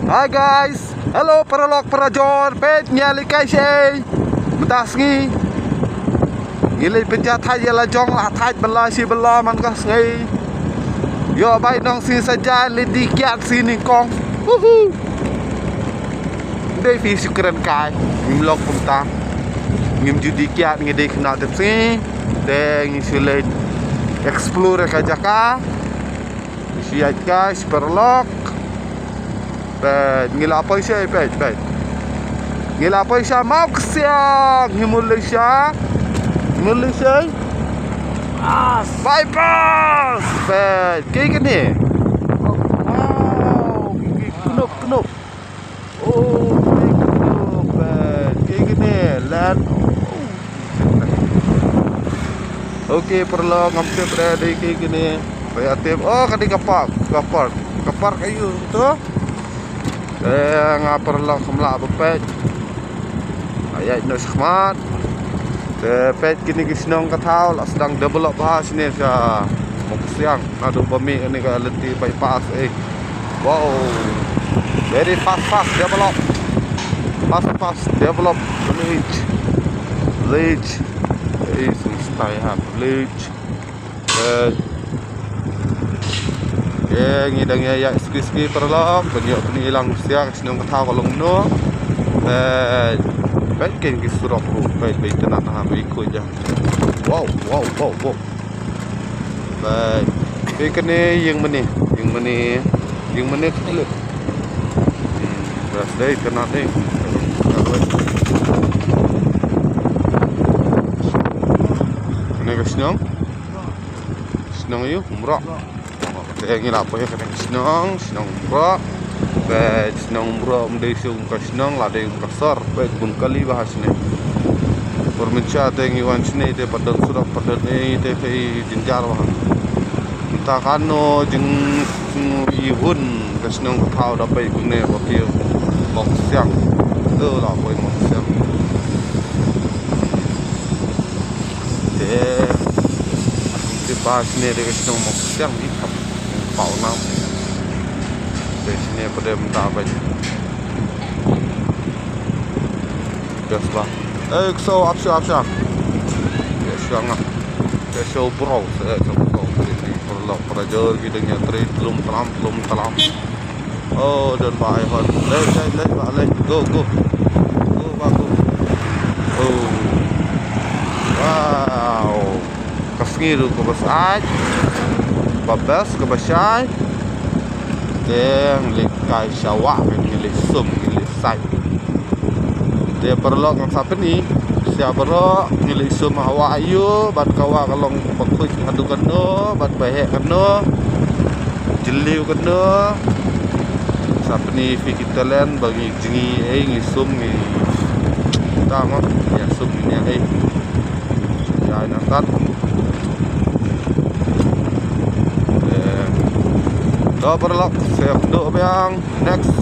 Hi guys, hello perolok perajor pet nyali kai sei mentas ngi ngili penja thai la jong la thai bala si bala man ka ngai yo bai nong si saja lidi kiat sini kong dei fi sukran kai ngim lok pum ta ngim judi kiat ngi dei kena tep si de ngi sile explore ka jaka si ai guys perolok Pet, ngila apa isya pet. Ngila apa isya mau kesiang ni Malaysia. Malaysia. Bypass. Pet, kayak gini. Wow, kenop. Oh, kenop. Pet, kayak gini. Land. Okey, perlu ngambil berada kayak gini. Kreatif. Oh, kadi kapar kayu tu. Ngapar lang kumla bepet ayat no sekhmat pet kini kisnong katau lah sedang develop bahas ni sa moksiang adu bami ni ka lenti bypass wow very fast develop village stay have village ngidang ya ski perlok banyak ni hilang siang senang kata kalau no baik kan ki surok ru baik tenang ikut je wow baik kene yang mana klip ras dai kena dai ni senang you umrah ngila apa ya kena senang bro baik senang bro mendai sung ka senang la dai kasar baik bun kali bahas ni permenca tengi wan sini te padan surat padan ni te kai jinjar wah entah kano jeng ihun ka senang thau da bai kunne bakil mok siang tu la koi mok siang te bahas ni de ka senang mok siang ni Pau nam di sini pada minta apa je gas lah so apsya siang ah so bro saya ini perlu perajur kita nyatri belum telam oh dan baik hon le go bagus oh wow kasih ke besar babas ke basai yang lekai syawak ngili sum ngili sai dia perlu ngam siapa ni siapa ro ngili sum awak ayu bat kawa kalong pakut ngadu keno bat bahek keno jeliu keno siapa ni fi kita len bagi jengi ngili sum ni tama ya sum ni ya nangat perlu saya duduk yang next